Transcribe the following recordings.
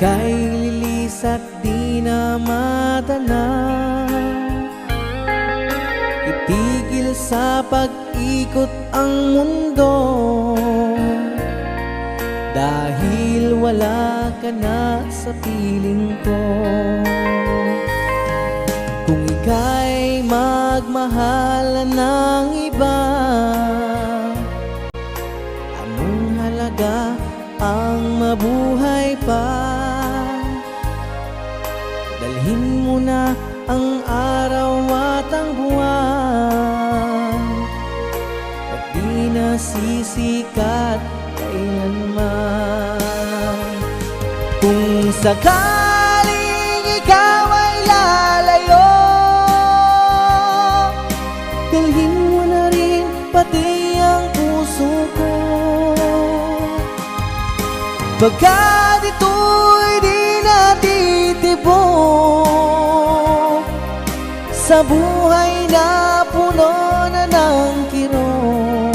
ika'y lilis at di na madala. Itigil sa pag-ikot ang mundo, dahil wala ka na sa piling ko. Kung ika'y magmahal ng iba, anong halaga ang mabuhay pa? Dalhin mo na ang araw at ang buwan, at di na sisikat kailanman. Kung sakaling ikaw ay lalayo, dalhin mo na rin pati ang puso ko. Pagkat ito'y di natitibok sa buhay na puno na ng kirot.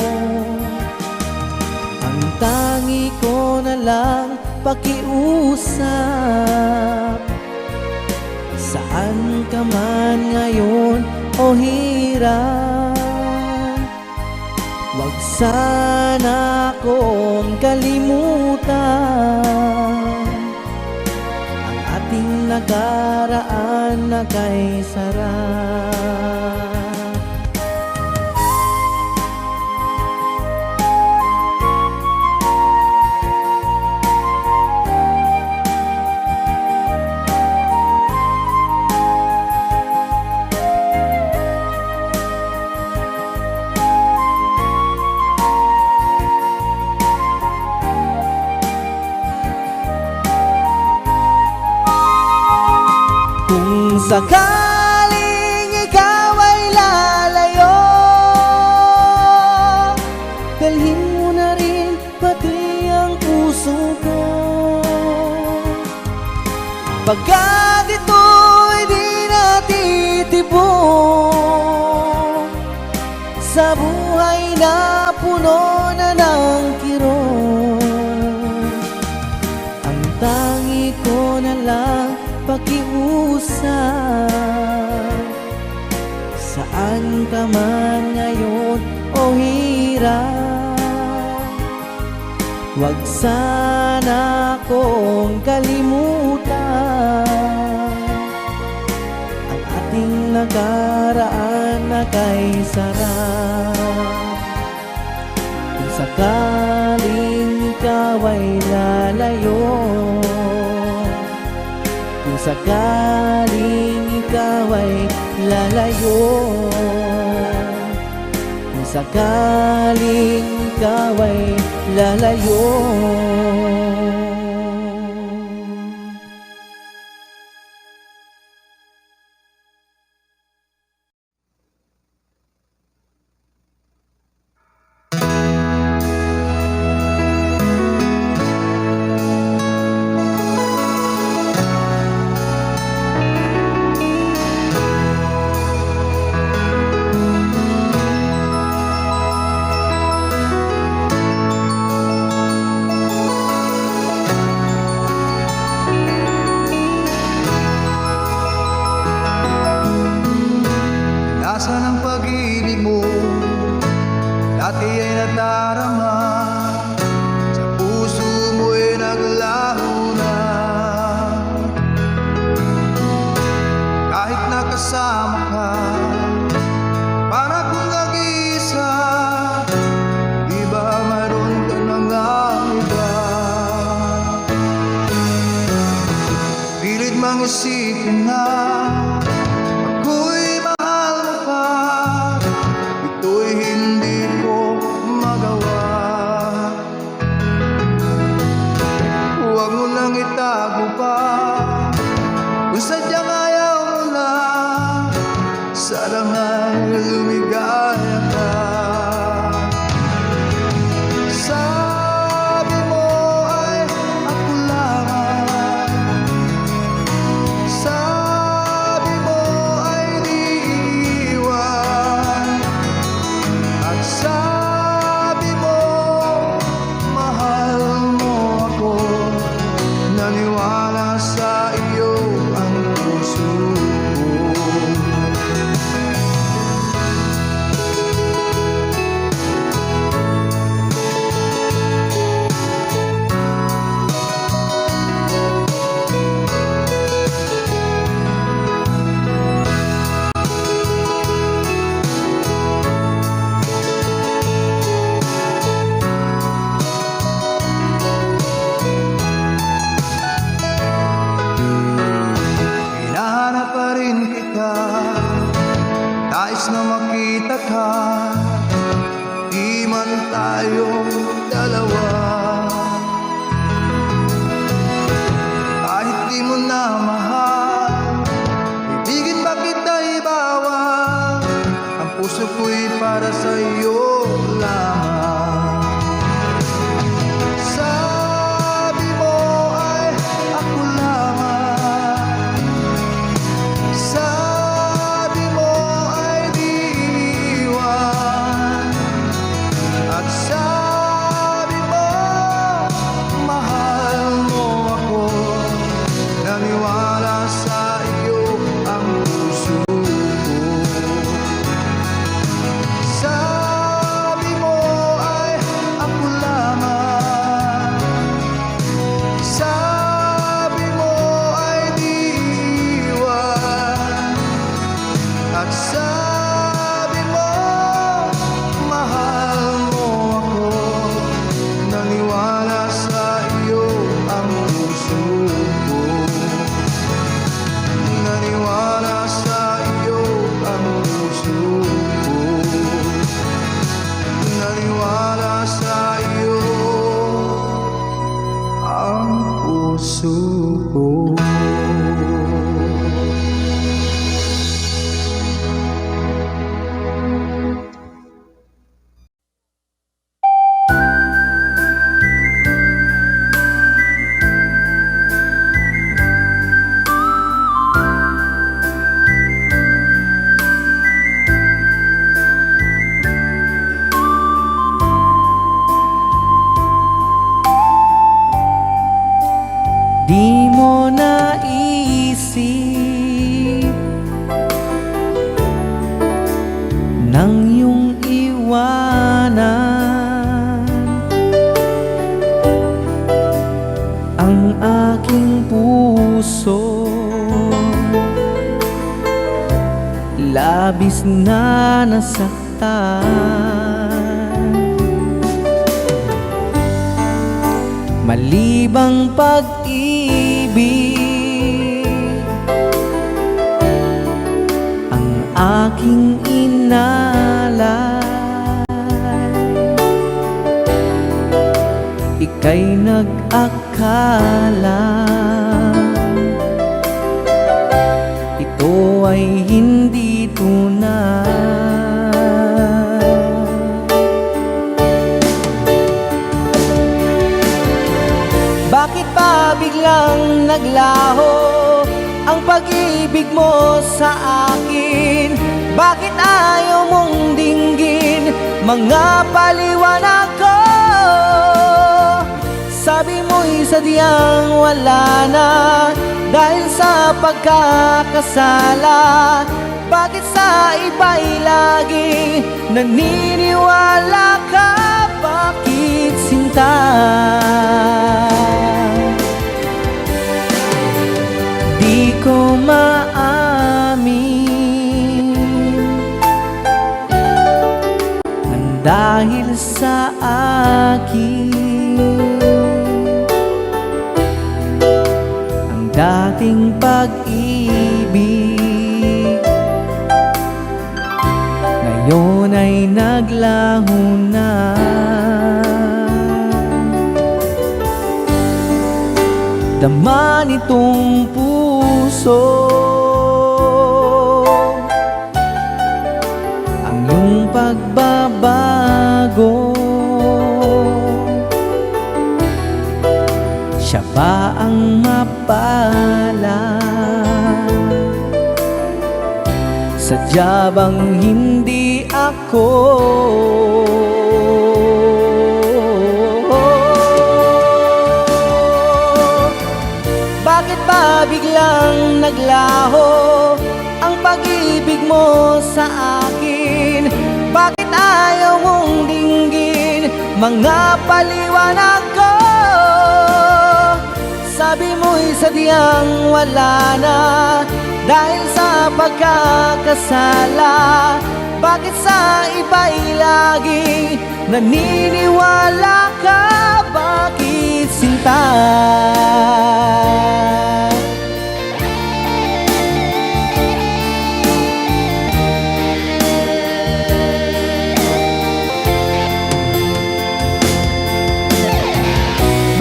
Ang tangi ko na lang pakiusap, saan ka man ngayon o hirap, wag sana akong kalimutan ang ating nakaraan na kay sarap. Kung sakaling ikaw ay lalayo, dalhin mo na rin pati ang puso ko. Pagkat ito'y di natitibok sa buhay na puno na ng kirot. Ang tangi ko na lang pakiusap, saan ka man ngayon o hirap, wag sana akong kalimutan ang ating nakaraan na kay sarap. Kung sakaling ikaw ay lalayo, kung sakaling ikaw ay lalayo, kung sakaling ikaw ay lalayo. Nasaan ang pag-ibig mo? Dati ay nadarama, sa puso mo'y naglaho na. Kahit nakasama ka, para kung nag-iisa, di ba mayroon ka mga iba? Pilit mang isipin na ako'y mahal mo pa, ito'y hindi ko magawa. Huwag mo lang itago pa, kung sadyang ayaw mo na, sana nga'y lumigaya ka. Sabi mo ay ako lang, tayong dalawa. Kahit di mo na mahal, ibigin ba kita'y bawal? Ang puso ko'y para sa'yo lamang. Sabi mo ay ako lamang, sabi mo ay di iniwan, at sabi mo mahal mo ako. Naniwala sa iyo ang puso ko. Sabi mo ay ako lamang, sabi mo ay di iwan, at sabi mo mahal mo ako. Naniwala sa iyo ang puso ko. Naniwala sa iyo ang puso ko. Naniwala sa iyo ang puso ko. Di mo naisip nang iyong iwanan ang aking puso. Labis na nasaktan, malibang pag-ibig ang aking inalay. Ika'y nag-akala ito ay hindi tunay. Bakit ba biglang naglaho ang pag-ibig mo sa akin? Bakit ayaw mong dinggin mga paliwanag ko? Sabi mo'y sadyang wala na dahil sa pagkakasala. Bakit sa iba'y lagi naniniwala ka? Bakit sinta? Di ko maamin nang dahil sa akin ang dating pag-ibig ngayon ay naglaho na. Dama nitong puso ang iyong pagbabago. Siya ba ang mapala? Sadya bang hindi ako? Bakit ba biglang naglaho ang pag-ibig mo sa akin? Bakit ayaw mong dinggin mga paliwanag ko? Sabi mo'y sadyang wala na dahil sa pagkakasala. Bakit sa iba'y lagi naniniwala ka? Bakit sinta?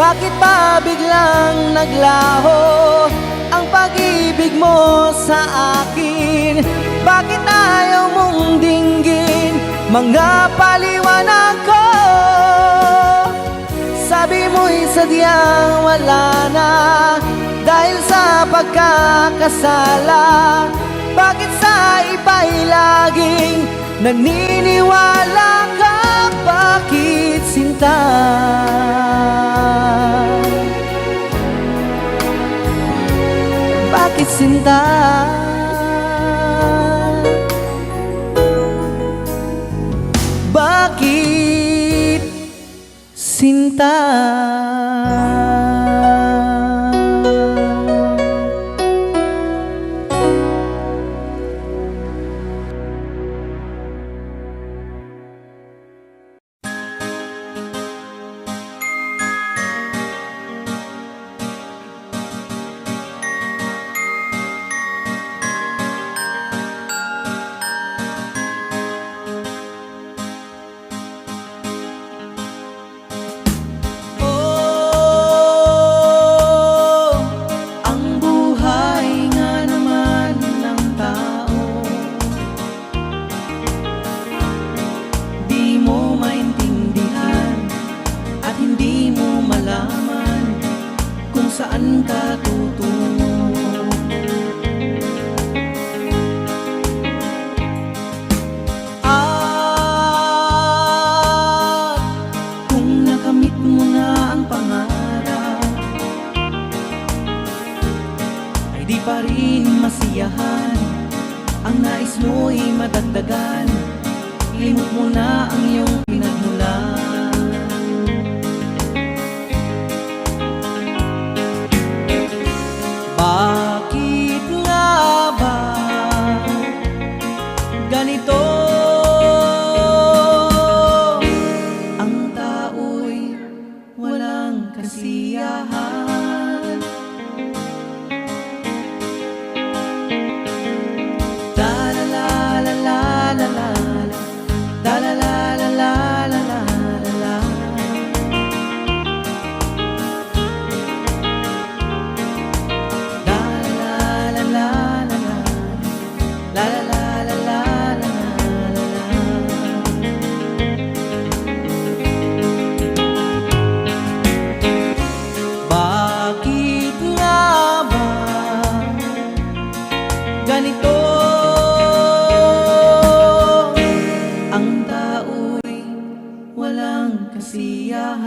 Bakit ba biglang naglaho ang pag-ibig mo sa akin? Bakit ayaw mong dinggin mga paliwanag ko? Sabi mo'y sadyang wala na dahil sa pagkakasala. Bakit sa iba'y laging naniniwala ka? Bakit sinta? Bakit sinta? Bakit sinta? Saan ka tutungo? At kung nakamit mo na ang pangarap, ay di pa rin masiyahan. Ang nais mo'y madagdagan, limot mo na ang iyong pinagmulan. Bakit nga ba ganito? Ang tao'y walang kasiyahan. La la la la la la la la la la la la la la. Bakit nga ba ganito? Ang tao'y walang kasiyahan.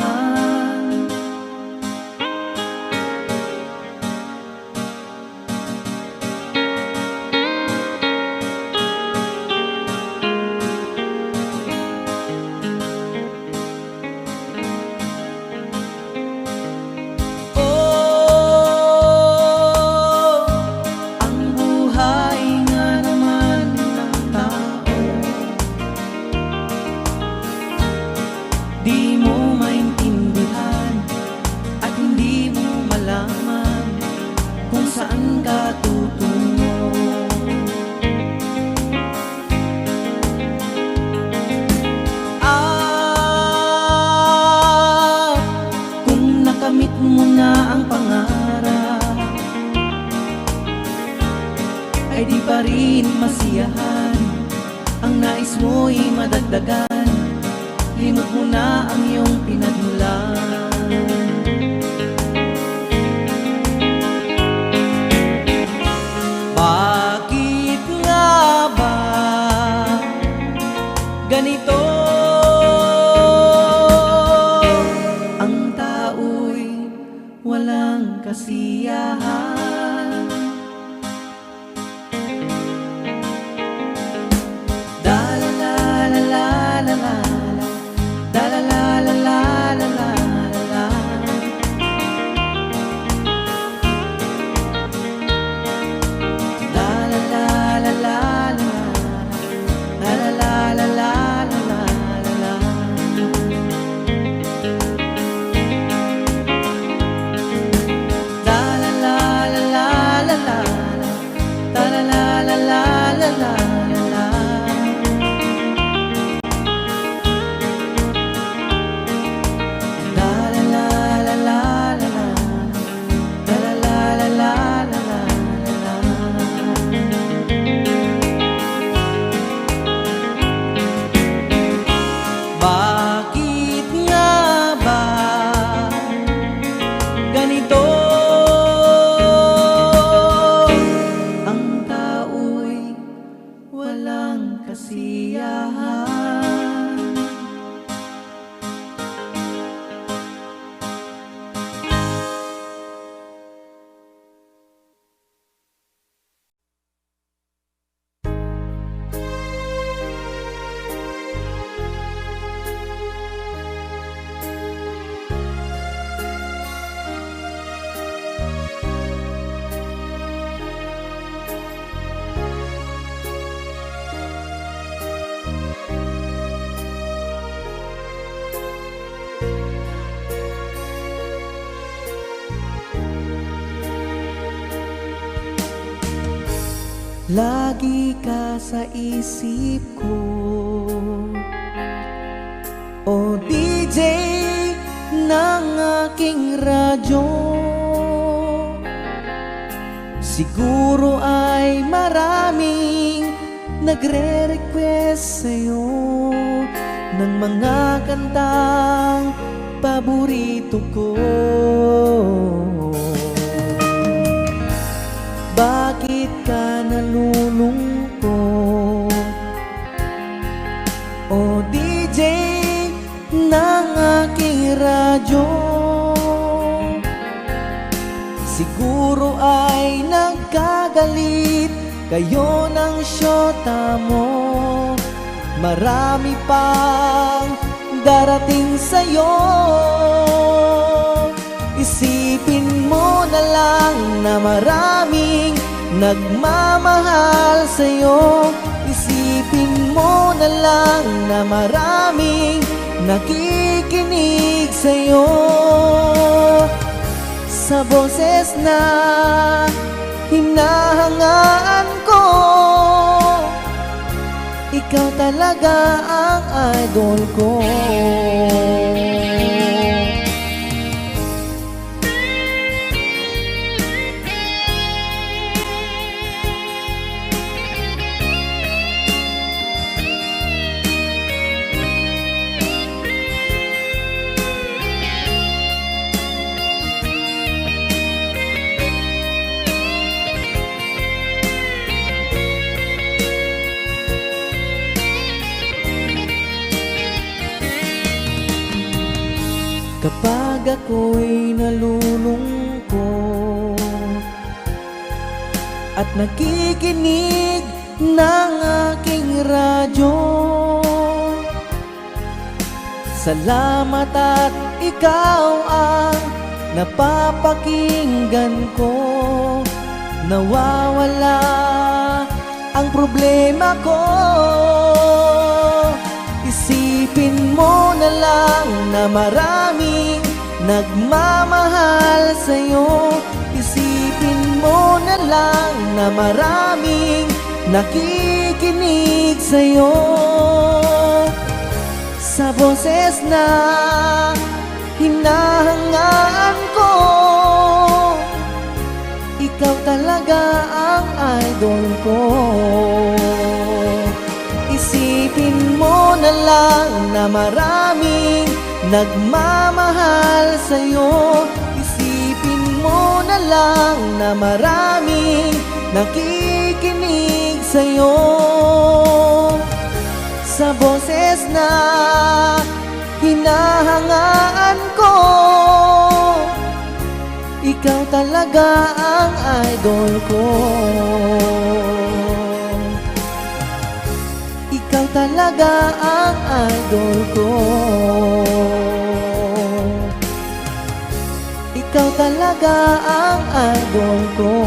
Di mo maintindihan at hindi mo malaman kung saan ka tutungo. At kung nakamit mo na ang pangarap, ay di pa rin masiyahan. Ang nais mo'y madagdagan, limot mo na ang iyong pinagmulan. Bakit nga ba ganito? Ang tao'y walang kasiyahan. La la la la la la la. La la la la la la la la. La la la la la la. La la la la la la la. La la la la Lagi ka sa isip ko, o DJ ng aking radyo. Siguro ay maraming nagre-request sa'yo ng mga kantang paborito ko. Bakit ka nalulungkot, o DJ ng aking radyo? Siguro ay nagkagalit kayo ng syota mo. Marami pang darating sa'yo. Isipin mo na lang na maraming nagmamahal sa'yo. Isipin mo na lang na maraming nakikinig sa'yo. Sa boses na hinahangaan ko, ikaw talaga ang idol ko. Kapag ako'y nalulungkot at nakikinig ng aking radyo, salamat at ikaw ang napapakinggan ko. Nawawala ang problema ko. Isipin mo na lang na maraming nagmamahal sa'yo. Isipin mo na lang na maraming nakikinig sa'yo. Sa boses na hinahangaan ko, ikaw talaga ang idol ko. Isipin mo na lang na maraming nagmamahal sa'yo. Isipin mo na lang na maraming nakikinig sa'yo. Sa boses na hinahangaan ko, ikaw talaga ang idol ko. Ikaw talaga ang idol ko. Ikaw talaga ang idol ko.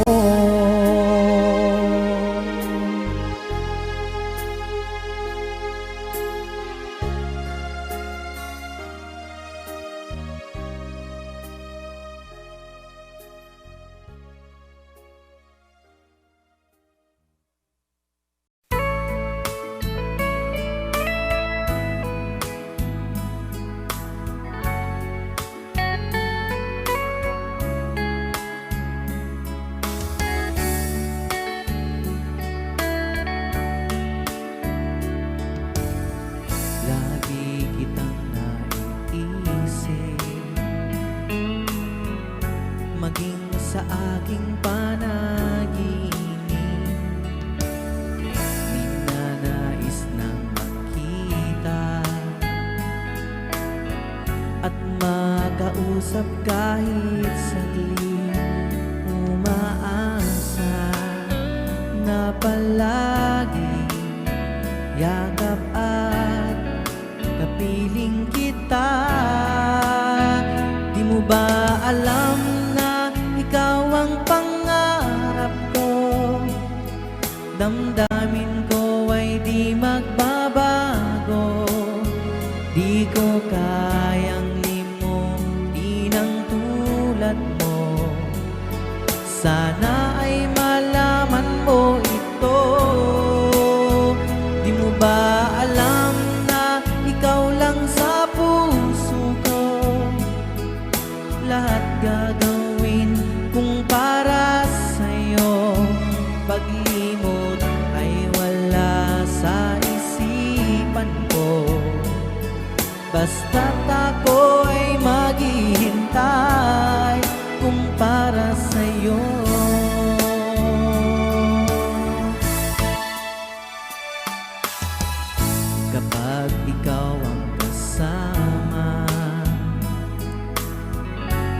Lagi kitang naiisip, maging sa aking panaginip. Ninanais nang makita at makausap kahit saglit. Umaasa na palagi yakap at kapiling kita. Di mo ba alam na ikaw ang pangarap ko? Damdamin ko ay di magbabago. Di ko kayang limutin ang tulad mo. Sana ay malaman mo ito.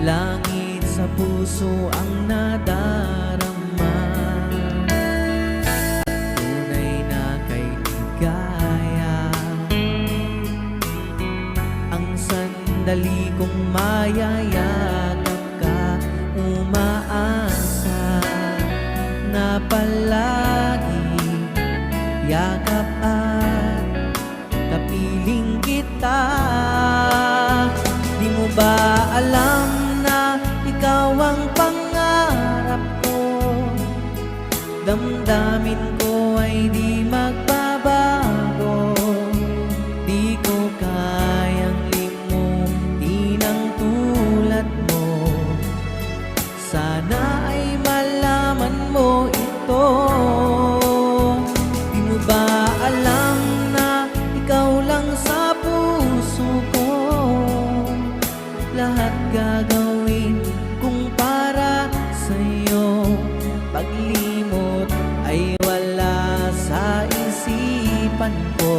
langit sa puso ang nadarama. Tunay na kay ligaya ang sandali kong mayayakap ka, umaasa na palagi yakap at kapiling kita. Di mo ba alam na ikaw ang pangarap ko? Damdamin ko ay di magbabago. Di ko kayang limutin ang tulad mo. Sana ay malaman mo ito. Di mo ba alam na ikaw lang sa puso ko? Lahat gagawin kung para sa'yo. Paglimot ay wala sa isipan ko.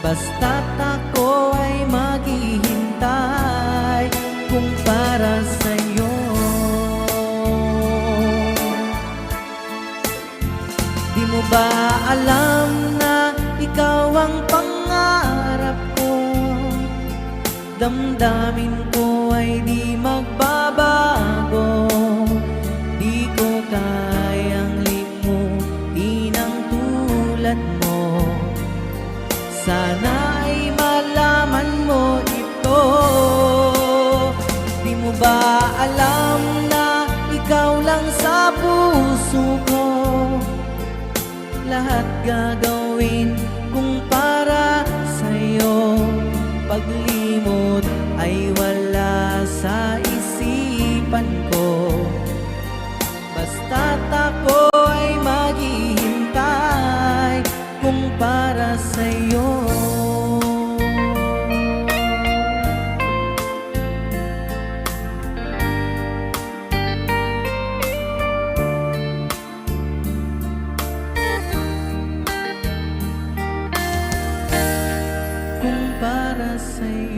Basta't ako ay maghihintay kung para sa'yo. Di mo ba alam na ikaw ang pangarap ko? Damdamin ko ay di magbabago. Di ko kayang limutin ang tulad mo. Sana ay malaman mo ito. Di mo ba alam na ikaw lang sa puso ko? Lahat gagawin kung para sa'yo. Paglimot ay wala sa isipan ko. Basta't ako ay maghihintay kung para sa'yo. Kung para sa'yo.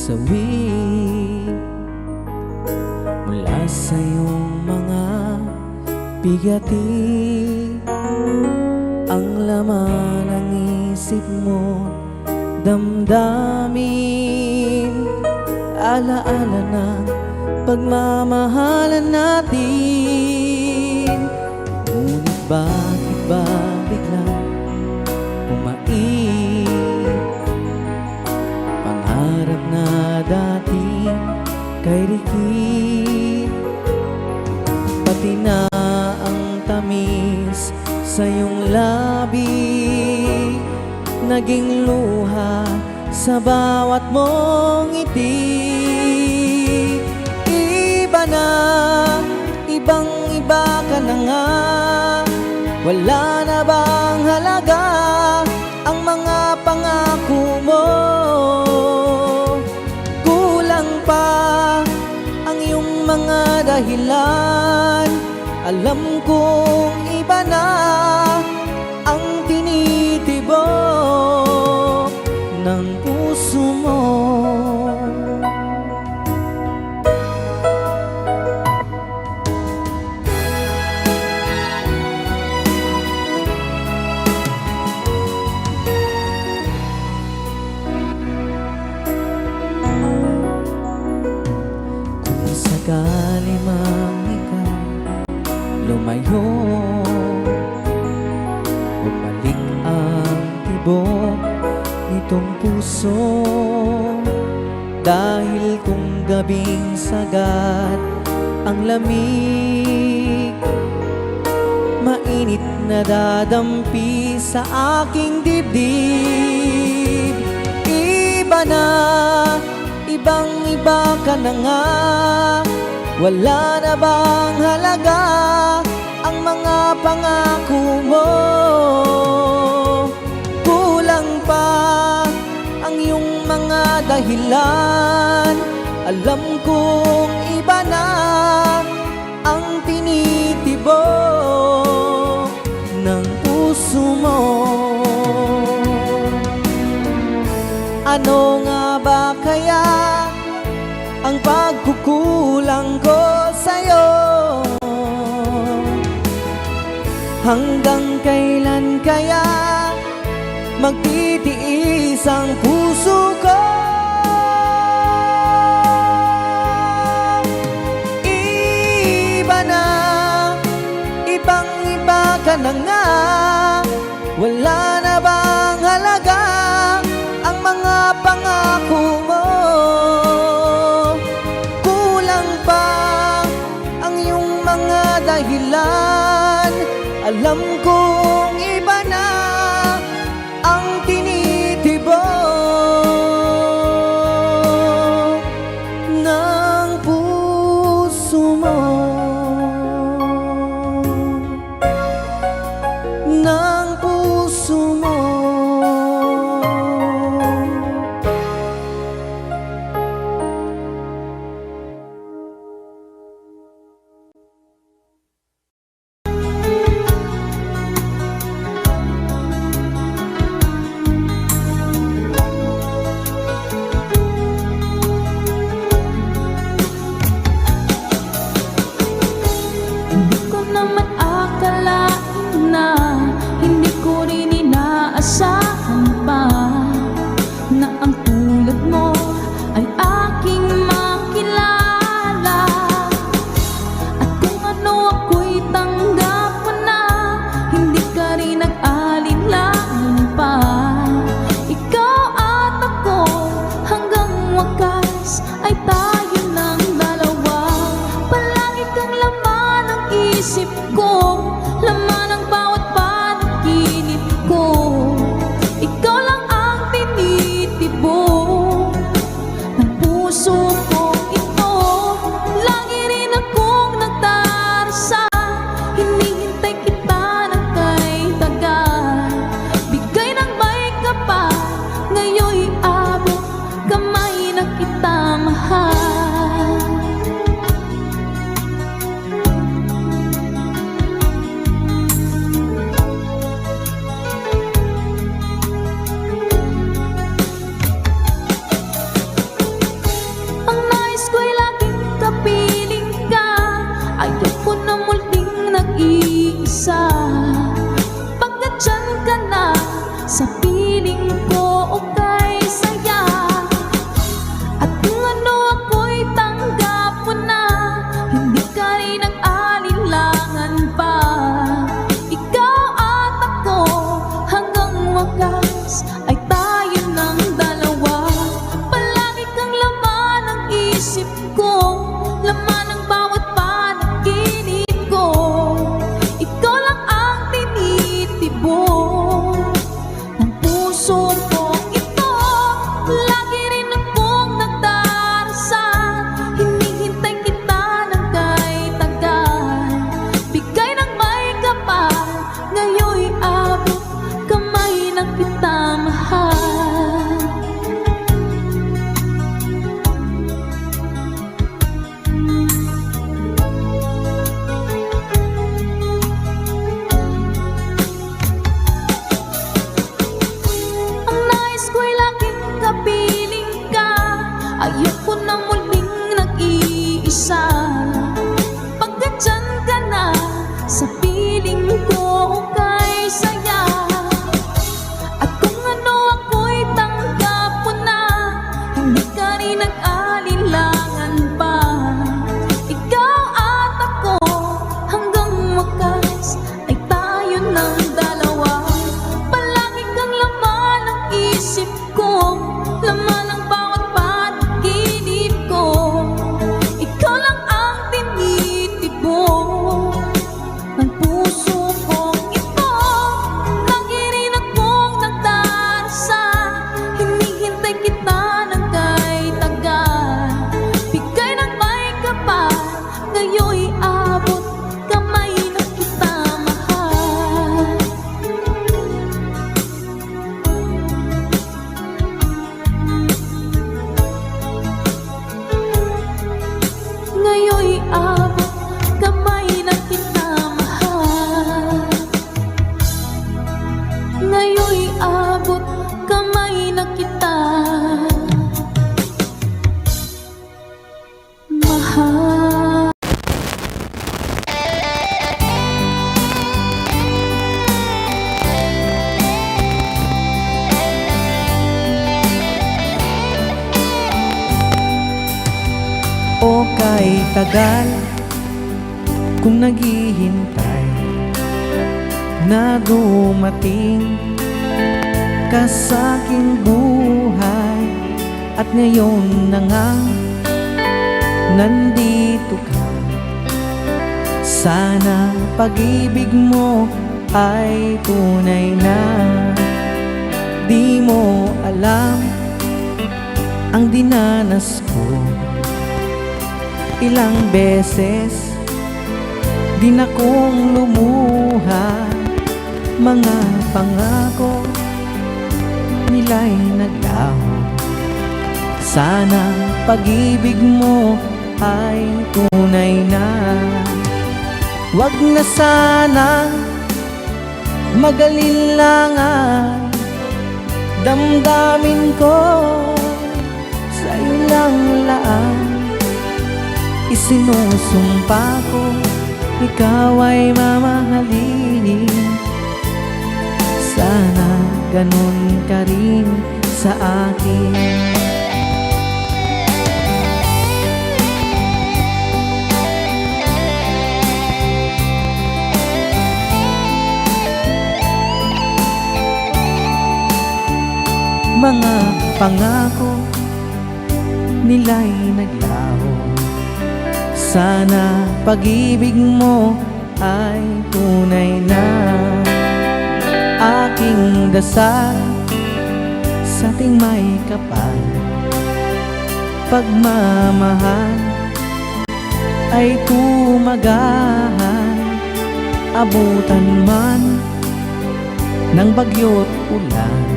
sawi mula sa iyong mga bigati. Ang laman ng isip mo, damdamin, alaala ng pagmamahalan natin. Ngunit bakit ba biglang umait pangarap na dati kay dikit, pati na ang tamis sa iyong labi naging luha sa bawat mong ngiti. Iba na, ibang-iba ka na nga. Wala na bang halaga ang mga pangako mo? Kulang pa ang iyong mga dahilan. Alam kong iba na ang tinitibok ng puso mo. Kung sakali mang ikaw lumayo, bumalik ang tibok nitong puso. Dahil kung gabing sagad ang lamig, mainit na dadampi sa aking dibdib. Iba na, ibang-iba ka na nga. Wala na bang halaga ang mga pangako mo? Kulang pa ang iyong mga dahilan. Alam kong iba na ang tinitibok ng puso mo. Ano nga ba kaya ang pagkukulang ko sa'yo? Hanggang kailan kaya magtitiis ang puso ko? Iba na, ibang-iba ka na nga. Wala na bang halaga ang mga pangako mo? Kulang pa ang iyong mga dahilan. Alam kong iba na ang tinitibok ng puso mo, ng puso mo. nag-iisa. Pagkatyan ka na sa piling ko kay saya. At kung ano ako'y tanggap mo na, hindi ka rin nag-alinlangan pa. Ikaw at ako hanggang wakas ay tayo ng dalawa. Palagi kang laman ng isip ko, laman ng bawat panaginip ko. Ikaw lang ang tinitibok ng puso kong ito. Lagi rin akong nagdarasal, hinihintay kita ng kay tagal. Bigay ng may kapal, ngayon'y abot kamay na kita mahal. Ngayon'y abot kamay na kita mahal. Ngayon'y abot kamay na kita mahal. O kay tagal kung naghihintay na dumating ka sa aking buhay. At ngayon na nga nandito ka. Sana pag-ibig mo ay tunay na. Di mo alam ang dinanas ko. Ilang beses din akong lumuha. Mga pangako nila'y naglaho. Sana pag-ibig mo ay tunay na. Wag na sana mag-alinlangan. Damdamin ko sa'yo lang laan. Isinusumpa ko, ikaw ay mamahalin. Sana ganun ka rin sa akin. Mga pangako nila'y naglaho. Sana pag-ibig mo ay tunay na. Aking dasal sa ating may kapal, pagmamahal ay tumagahan. Abutan man ng bagyo't ulan,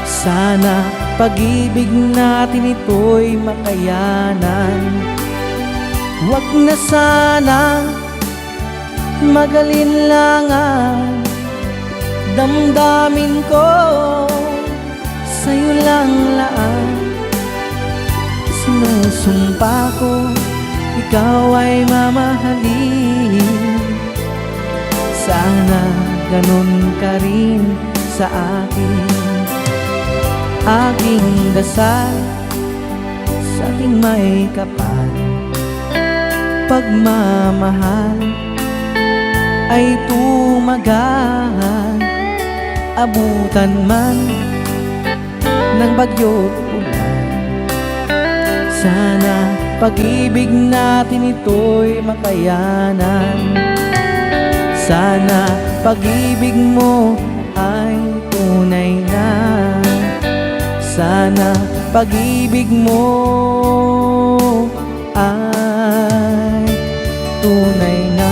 sana pag-ibig natin ito'y makayanan. Wag na sana mag-alinlangan. Damdamin ko sa'yo lang laan. Sinusumpa ko, ikaw ay mamahalin. Sana ganun ka rin sa akin. Aking dasal sa ating may kapal, pagmamahal ay tumagahan. Abutan man ng bagyo't ulan, sana pag-ibig natin ito'y makayanan. Sana pag-ibig mo ay tunay na. Sana pag-ibig mo ay tunay na.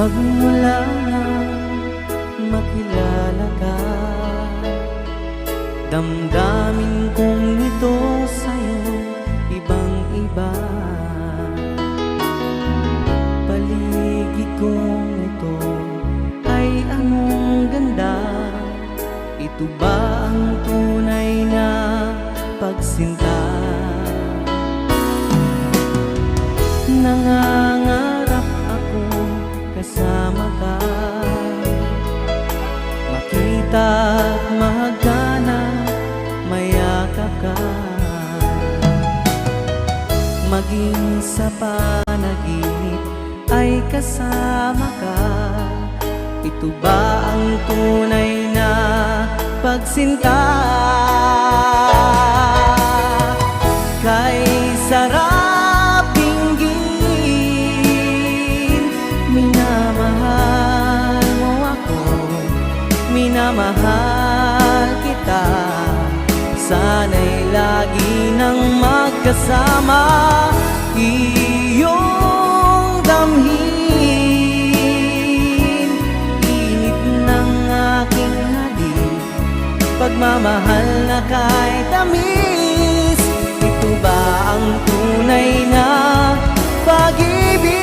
Magmula na makilala ka, damdamin kong ito sa'yo ibang iba. Paligid kong ito ay anong ganda. Ito ba ang tunay na pagsinta? Nangangarap ako kasama ka, makita at mahagana, mayakap ka, maging sa panaginip ay kasama ka. Ito ba ang tunay na pagsinta? Kay sarap dinggin, minamahal mo ako, minamahal kita. Sana'y lagi nang magkasama, iyong damhin, init ng aking halik, pagmamahal na kahit tamis. Ito ba ang tunay na pag-ibig?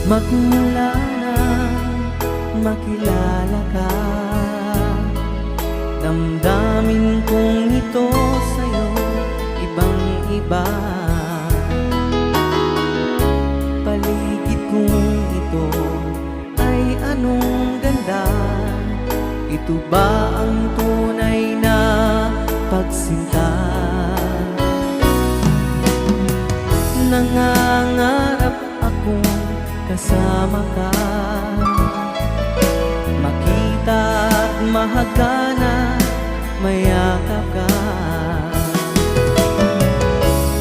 Magmula na makilala ka, damdamin kong ito sa'yo ibang iba. Paligid kong ito ay anong ganda. Ito ba ang tunay na pagsinta? Nangangarap akong kasama ka, makita at mahagana, mayakap ka,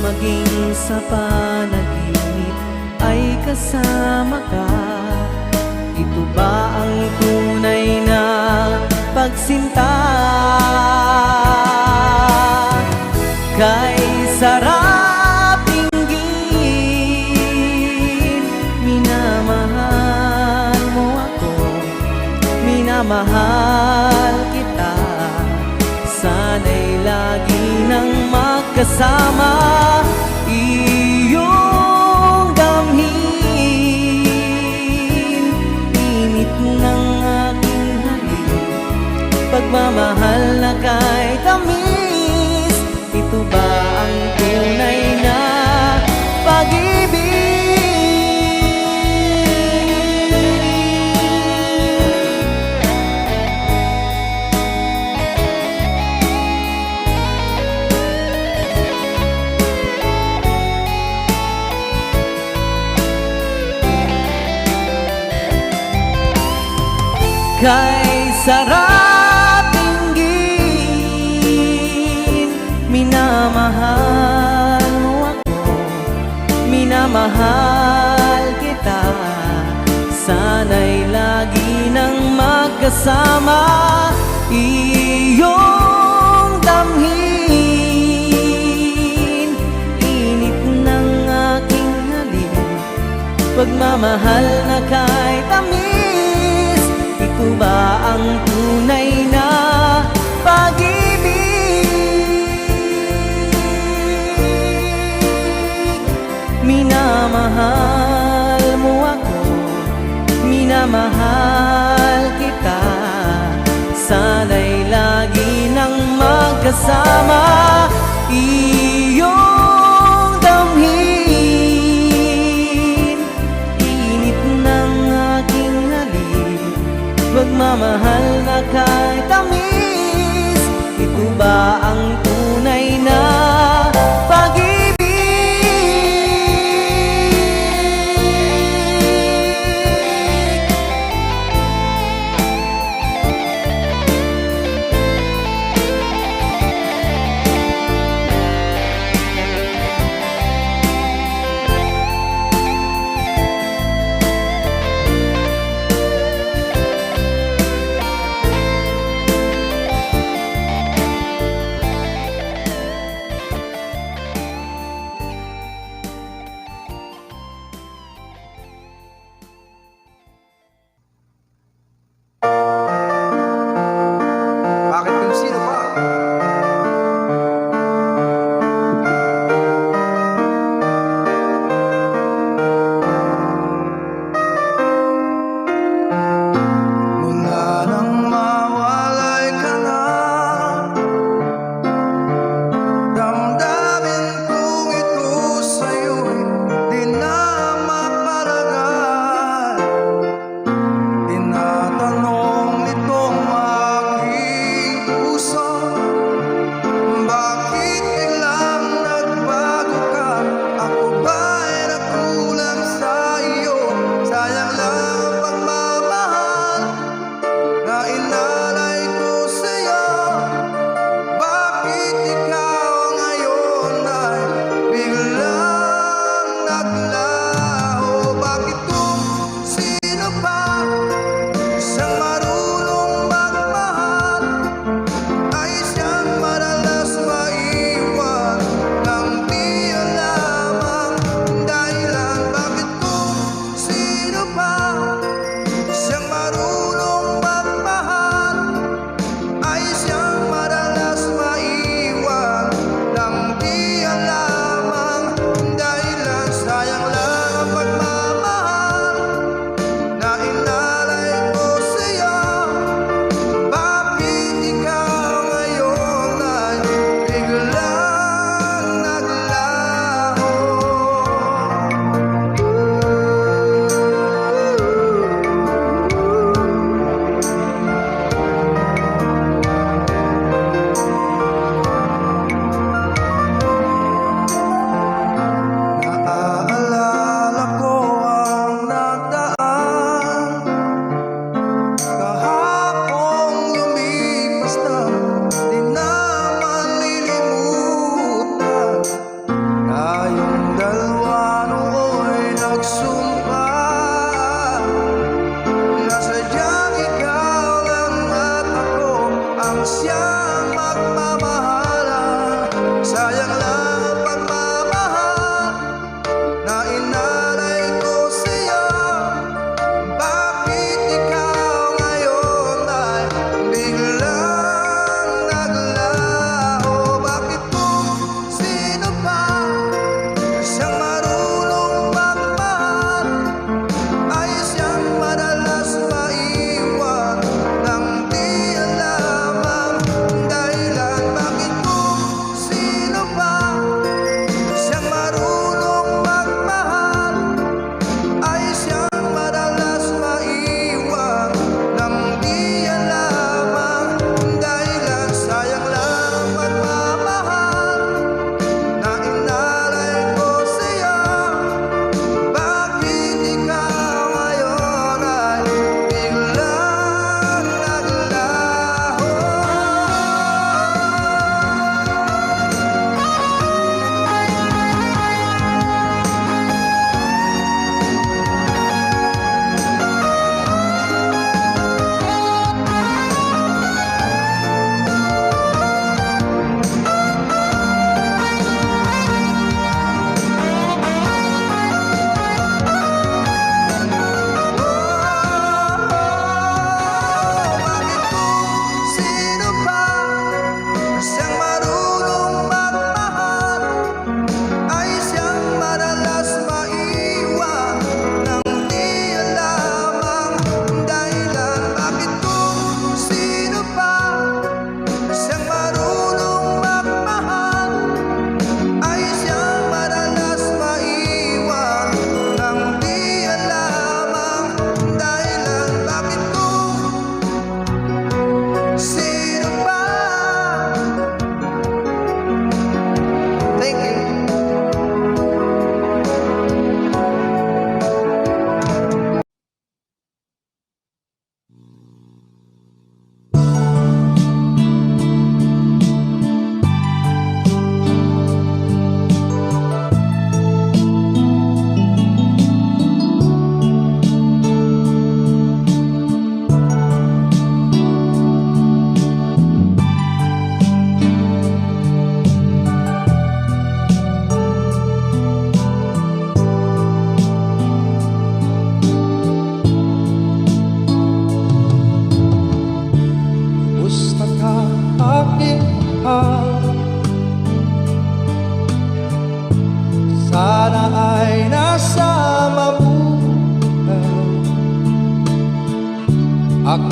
maging sa panaginip ay kasama ka. Ito ba ang tunay na pagsinta? Kay sarap dinggin, minamahal mo ako, minamahal kita. Sana'y lagi nang magkasama, iyong damhin, init ng aking halik, pagmamahal na kahit tamis. Ito ba ang tunay na pag-ibig? Kay sarap dinggin, minamahal mo ako, minamahal kita. Sana'y lagi nang magkasama, iyong damhin, init ng aking halik, pagmamahal na kahit tamis. Ito ba ang tunay na pag-ibig? Minamahal mo ako, minamahal kita. Sana'y lagi nang magkasama, iyong damhin, init ng aking halik, pagmamahal na kahit tamis. Ito ba ang tunay na pag-ibig?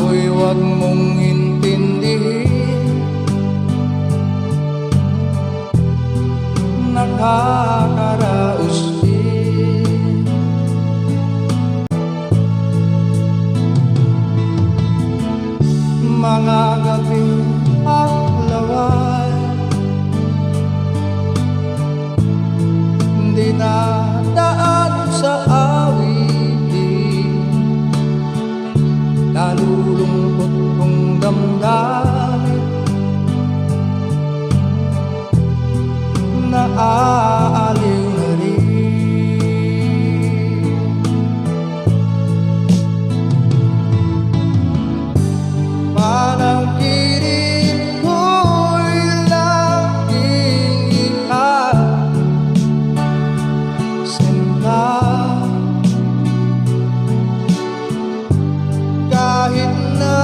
ako'y wag mong intindihin. Nakakaraos din. Mga gabing aklaway, di na daan sa awitin. Nalulungkot kong damdamin, naaaliw na rin. Panaginip ko'y laging ikaw, sinta. Kahit na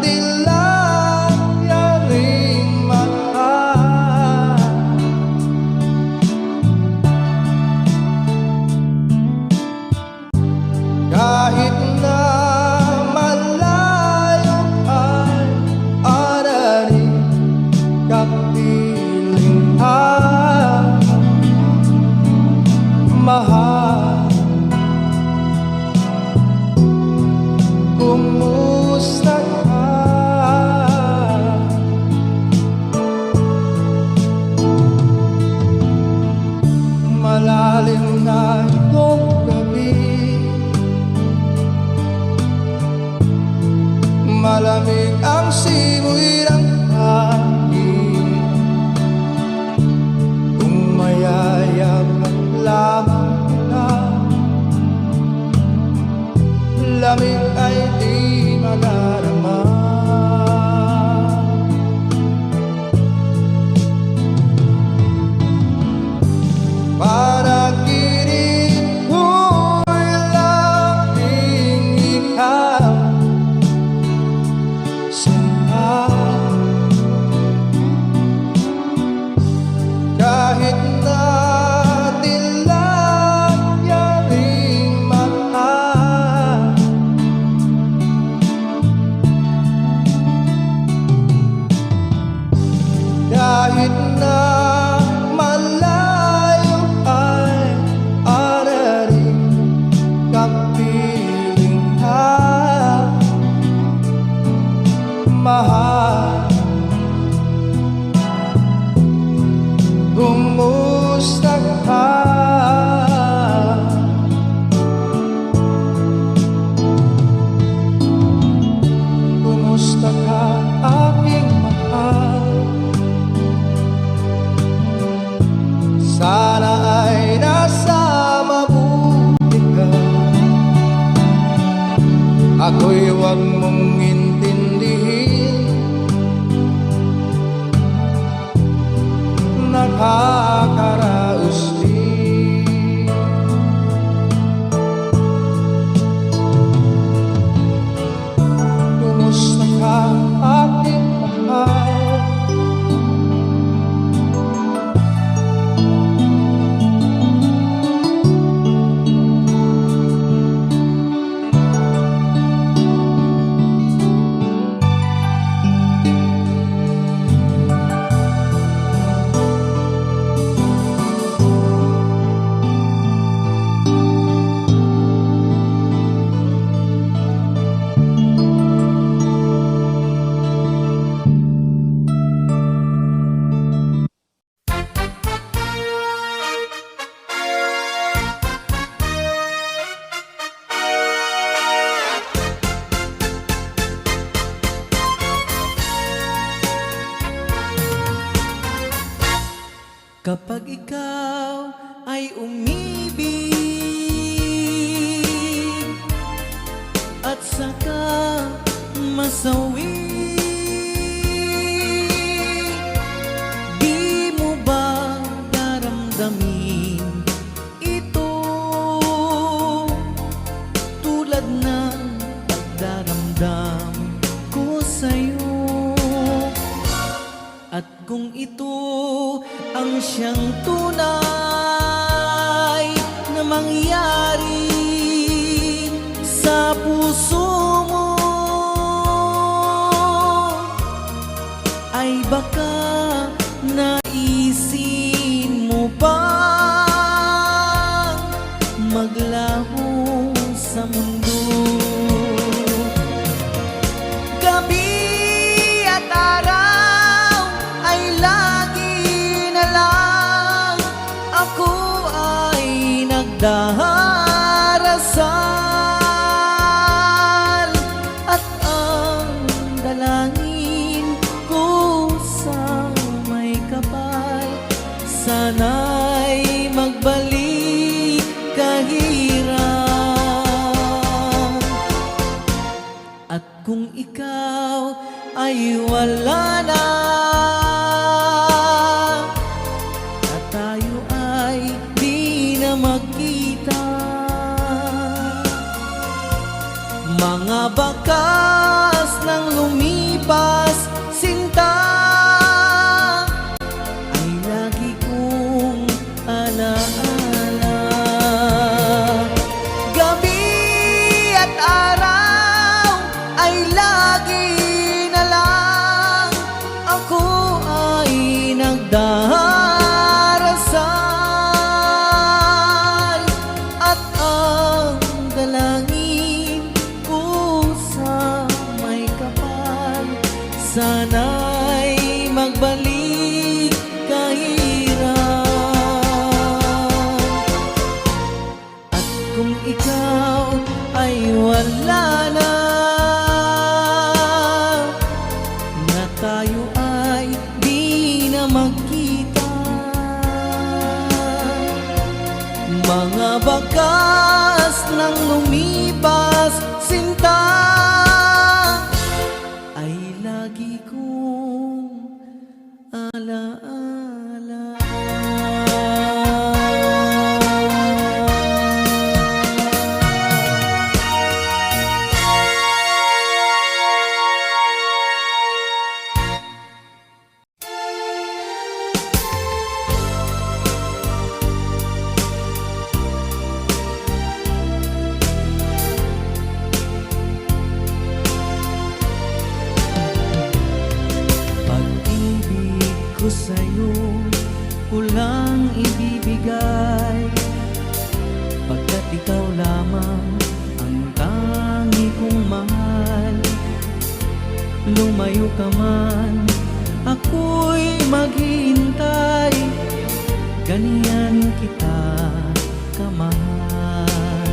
dilaw yaring mata, kahit na malayo ay araring kapiling mahal. Kumusta ka? Malalim na itong gabi, malamig ang simoy ng hangin. Kung mayayakap lamang kita, lamig ay di madarama. Panaginip ko'y laging ikaw, sinta. Kahit na dilaw yaring mata, kahit na malayo ay araring kapiling mahal. Kumusta ka? Kumusta ka, aking mahal? Sana ay nasa mabuti ka. Ako'y wag mong intindihin. Nakakaraos din. Kumusta ka, aking mahal? Kapag ikaw ay umibig at saka masawi, di mo ba daramdamin ito tulad ng pagdaramdam ko sa'yo? At kung ito ang siyang tunay na mangyari sa puso mo, darasal at ang dalangin ko sa may kapal, sana'y magbalik kahirap. At kung ikaw ay wala na, at tayo ay di na magkita, mga bakas ng lumipas sinta ay lagi kong alaala. Gabi at araw ay lagi na lang ako ay nagdarasal at ang dalangin ko sa may kapal, sana'y magbalik kahirap. At kung ikaw ay wala na, na tayo ay di na magkita, mga bakas ng lumipas sinta ay lagi kong alaala. Pag-ibig ko sa'yo kulang ibibigay, pagkat ikaw lamang ang tangi kong mahal. Lumayo ka man, ako'y maghihintay, ganyan kita kamahal.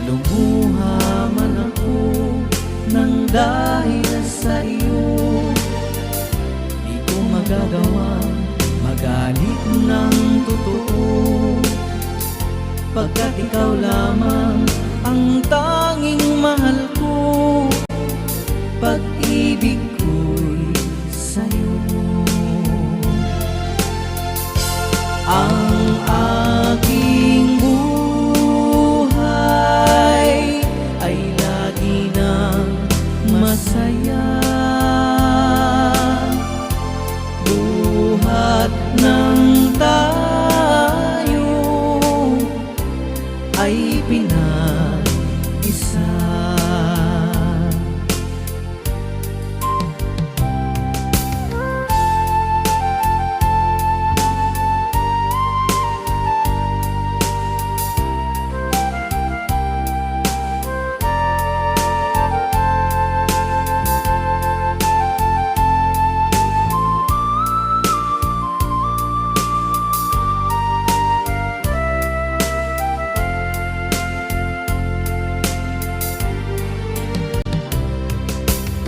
Lumuha man ako nang dahil sa iyo, di ko magagawang magalit ng totoo, pagkat ikaw lamang ang tanging mahal ko, pag-ibig ko'y sa'yo. Ang aking buhay ay lagi nang masaya, buhat ng tayo ay pinag-isa.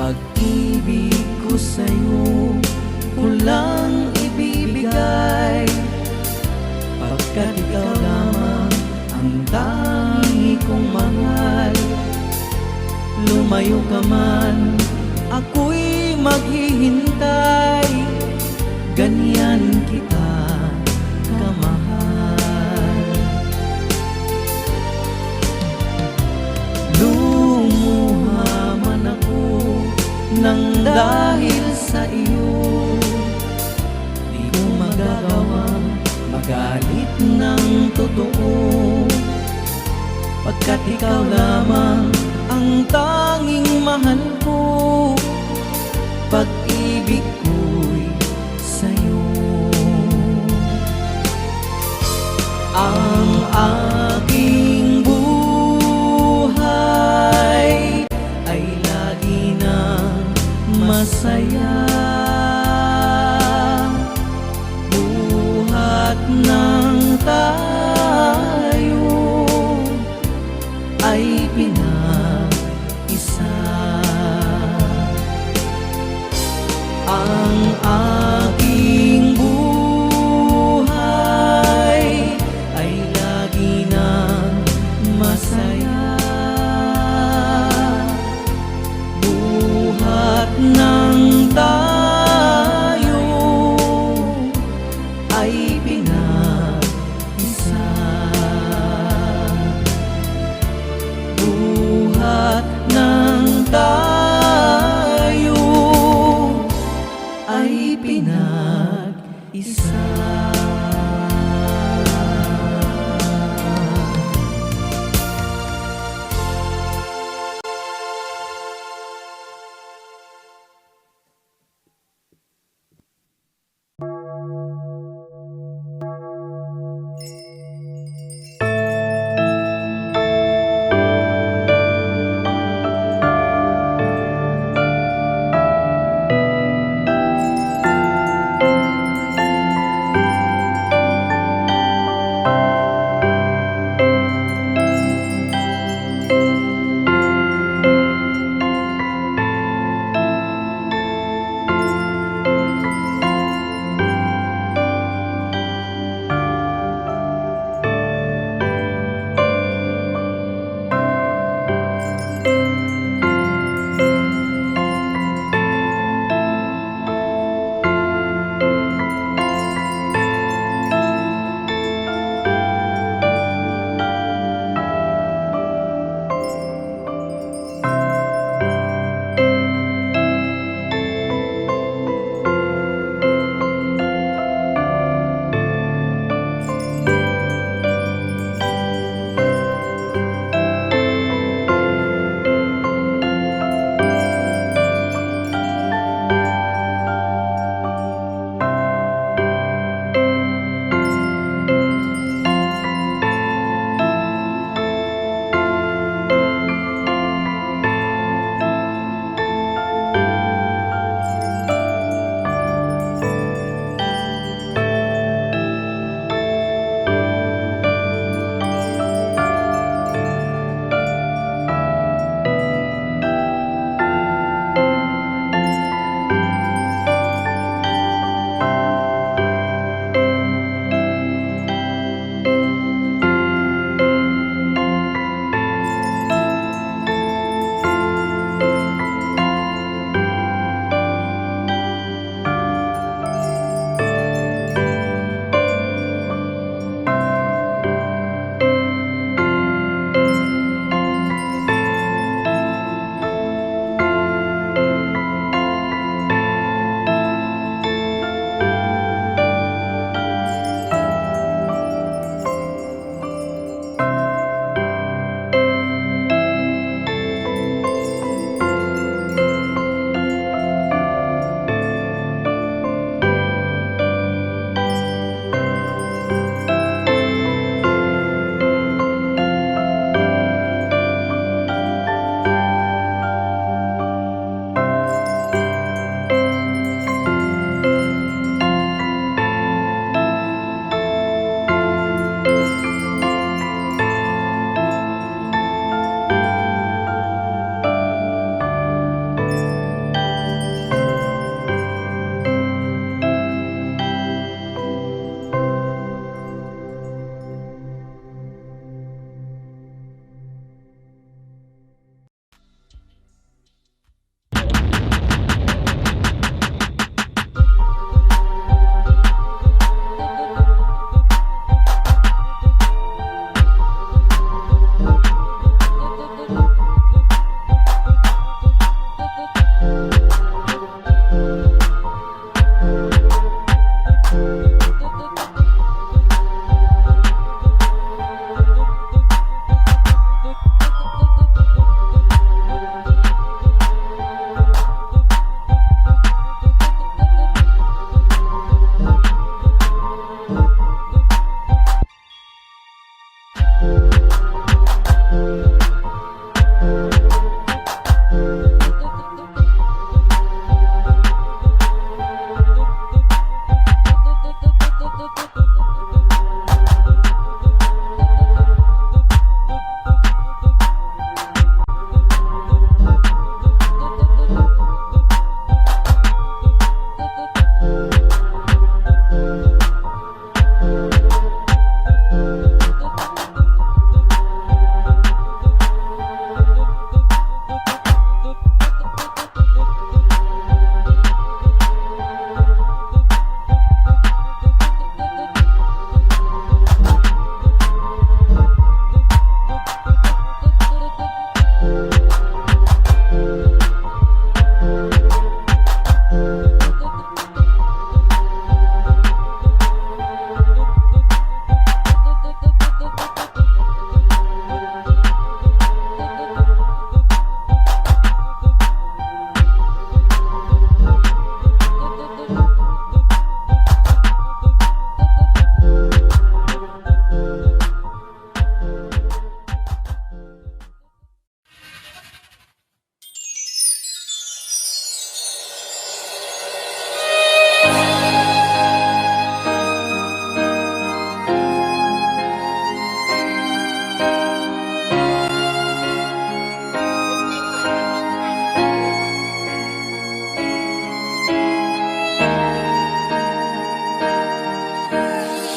Pag-ibig ko sa'yo kulang ibibigay, pagkat ikaw lamang ang tangi kong mahal. Lumayo ka man, ako'y maghihintay, ganyan kita kamahal. Lumuha man ako nang dahil sa iyo, di ko magagawang magalit ng totoo, pagkat ikaw lamang ang tanging mahal ko, pag-ibig ko'y sa'yo. Ang aking buhay ay lagi nang masaya, ng tayo ay pinag-isa. Ang aking buhay ay lagi nang masaya. Buhat ng tayo ay pinag-isa. Buhat ng tayo ay pinag-isa.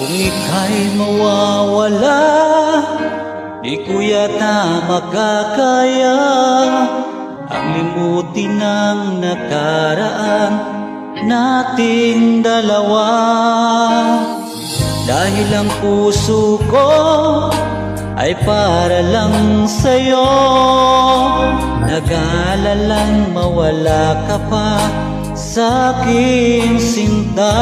Kung ika'y mawawala, di ko yata makakaya ang limutin ng nakaraan nating dalawa. Dahil ang puso ko ay para lang sa'yo, nag-aalalang mawala ka pa sa aking sinta.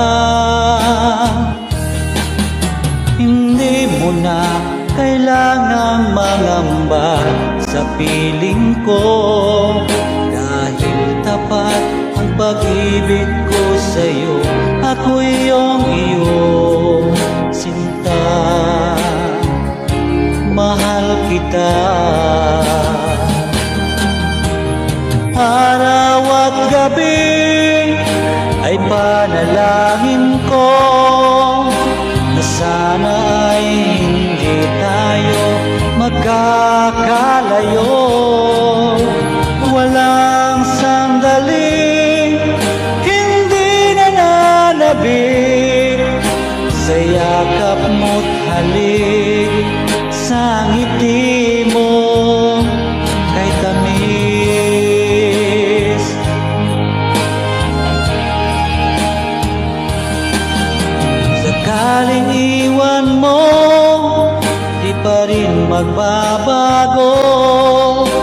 Hindi mo na kailangang mangamba sa piling ko, dahil tapat ang pag-ibig ko sa'yo. Ako'y iyong sinta, mahal kita. Araw at gabi ay panalangin ko na sana ay hindi tayo magkakalayo. Walang sandali hindi nananabik sa yakap mo't halik, sa ngiti mo kay tamis. Sakaling iwan mo, di pa rin magbabago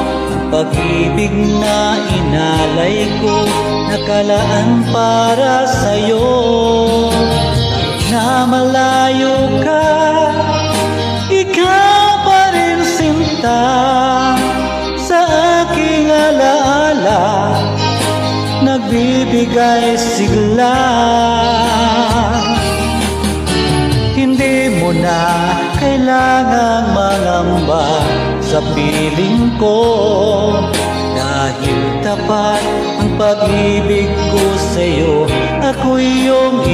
ang pag-ibig na inalay ko, nakalaan para sa'yo. Na malayo ka, ikaw pa rin sinta sa aking alaala, nagbibigay sigla. Hindi mo na kailangang mangamba sa piling ko, dahil tapat ang pag-ibig ko sa'yo. Ako'y iyong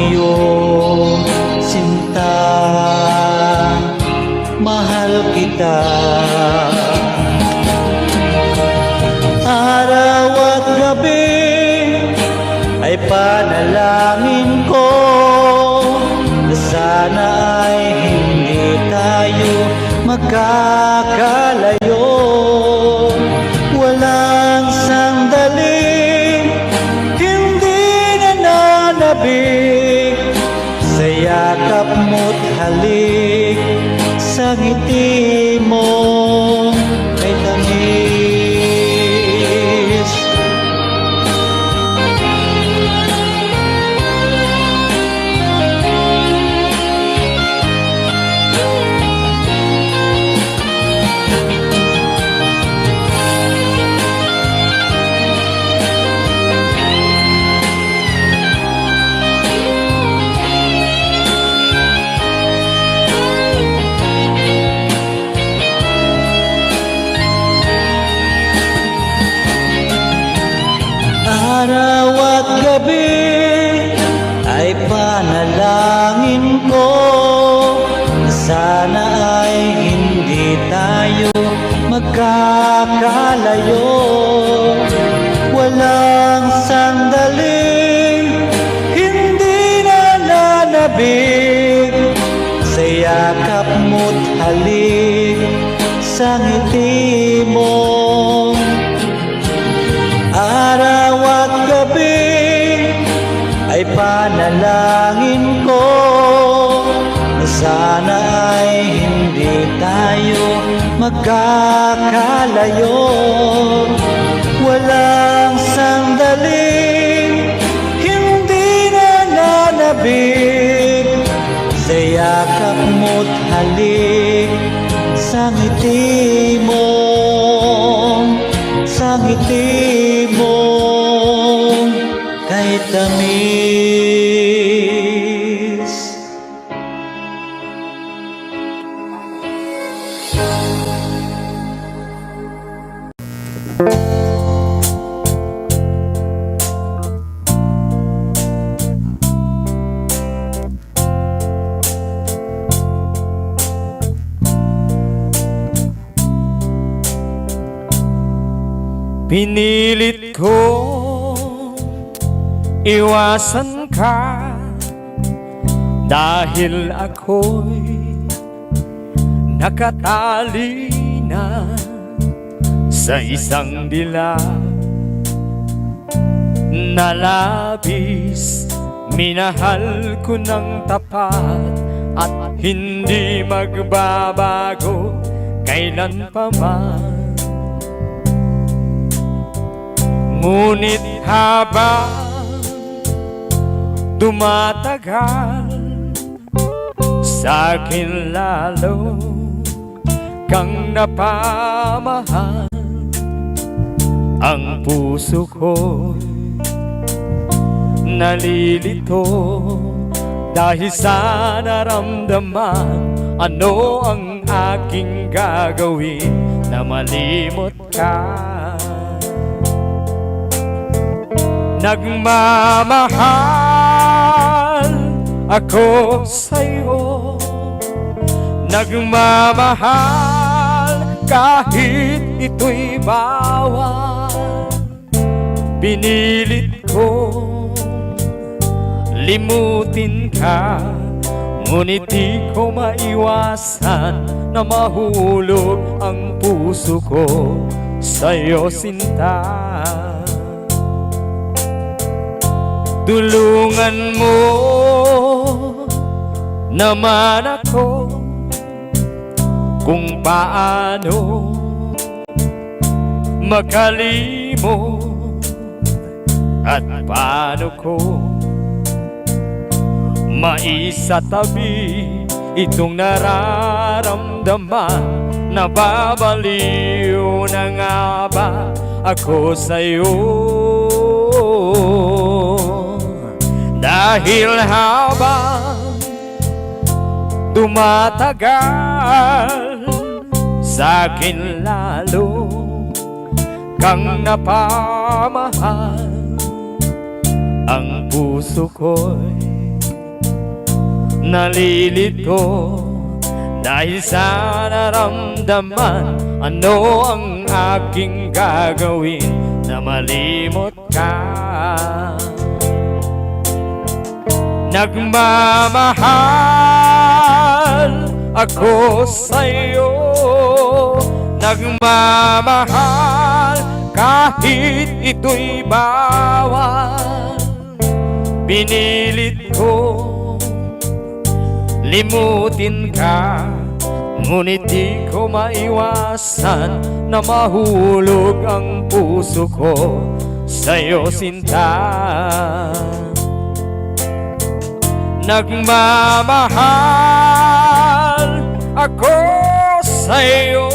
sinta, mahal kita. Araw at gabi ay panalangin ko na sana ay hindi tayo magkakalayo. Walang sandali hindi nananabik sa yakap mo't halik, sa ngiti mo kay tamis. Araw at gabi ay panalangin ko na sana ay hindi tayo magkakalayo. Walang sandali hindi nananabik sa yakap mo't halik, sa ngiti mo. Araw at gabi ay panalangin ko na sana ay hindi tayo magkakalayo. Walang sandali hindi nananabik sa yakap mo't halik, sa ngiti mo, sa ngiti mo kay tamis. Pinilit ko iwasan ka Dahil ako'y nakatali na sa isang dilag na labis, minahal ko ng tapat at hindi magbabago kailan pa man. Ngunit habang tumatagal, sa'kin lalo kang napamahal. Ang puso ko nalilito dahil sa naramdaman. Ano ang aking gagawin na malimot ka? Nagmamahal ako sa'yo, nagmamahal kahit ito'y bawal. Pinilit ko limutin ka, ngunit di ko maiwasan na mahulog ang puso ko sa'yo, sinta. Tulungan mo naman ako kung paano makalimot at paano ko maisatabi itong nararamdaman. Nababaliw na nga ba ako sa'yo? Dahil habang tumatagal, sa'kin lalo kang napamahal. Ang puso ko'y nalilito dahil sa naramdaman. Ano ang aking gagawin na malimot ka? Nagmamahal ako sa'yo, nagmamahal kahit ito'y bawal. Pinilit ko limutin ka, ngunit di ko maiwasan na mahulog ang puso ko sa'yo, sinta. Nagmamahal ako sa'yo,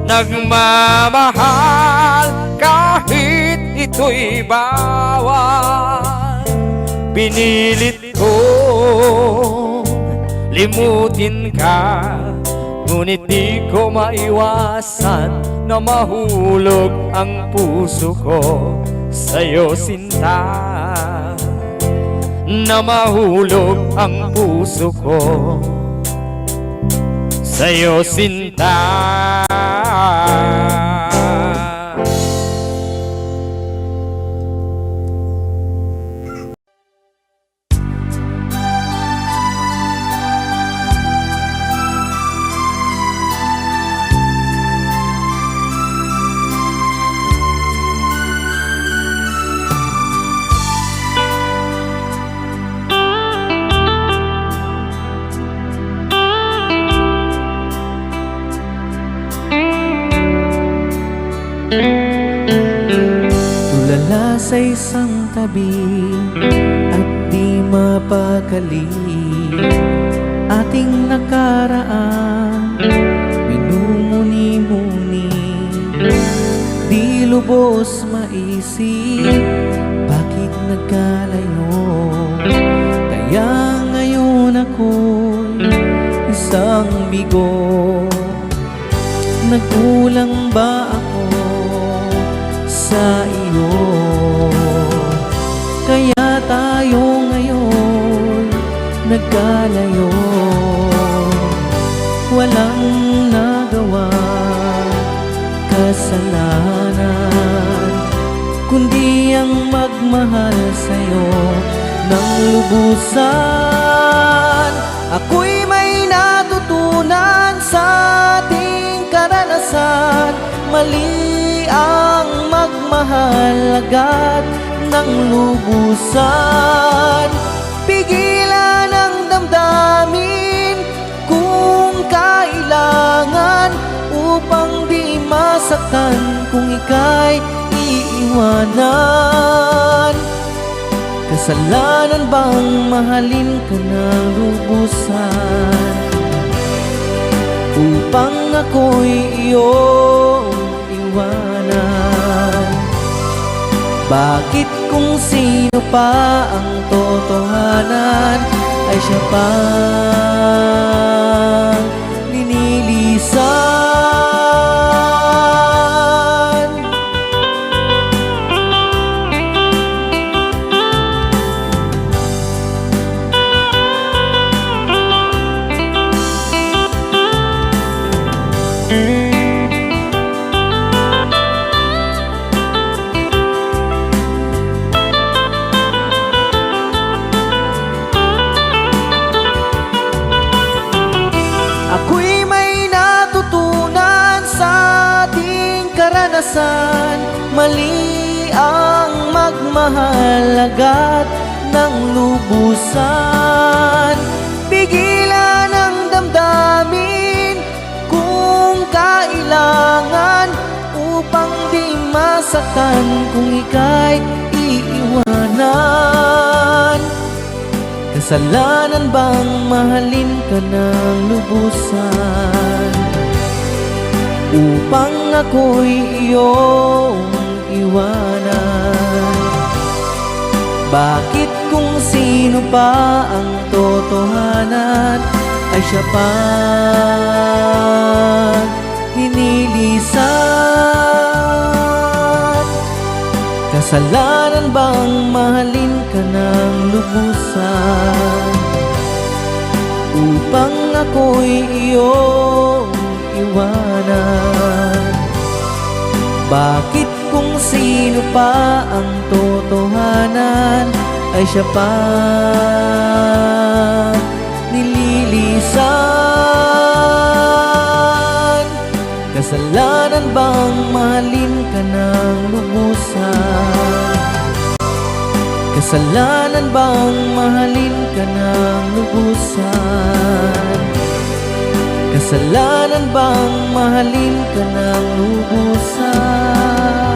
nagmamahal kahit ito'y bawal. Pinilit ko limutin ka, ngunit di ko maiwasan na mahulog ang puso ko sa'yo, sinta. Na mahulog ang puso ko sa'yo, sinta. Tulala sa isang tabi at di mapakali, ating nakaraan minumuni-muni. Di lubos maisip bakit nagkalayo, kaya ngayon ako'y isang bigo. Nagkulang ba ako sa iyo? Kaya tayo ngayon nagkalayo. Walang nagawa kasalanan, kundi ang magmahal sa'yo ng lubusan. Ako'y may natutunan sa ating karanasan. Mali ang magmahal agad ng lubusan. Pigilan ang damdamin kung kailangan, upang di masaktan kung ika'y iiwanan. Kasalanan bang mahalin ka ng lubusan, upang ako'y iyong iwanan? Bakit kung sino pa ang totohanan ay siya pa linilisan? Ako'y may natutunan sa ating karanasan. Mali ang magmahal agad ng lubusan. Pigilan ang damdamin kung kailangan, upang di masaktan kung ika'y iiwanan. Kasalanan bang mahalin ka ng lubusan, upang ako'y iyong iwanan? Bakit kung sino pa ang totohanan ay siya pa linilisan? Kasalanan bang mahalin ka ng lubusan, upang ako'y iyong iwanan? Bakit kung sino pa ang totohanan ay siya pa nililisan? Kasalanan bang mahalin ka ng lubusan? Kasalanan bang mahalin ka ng lubusan? Kasalanan bang mahalin ka ng lubusan?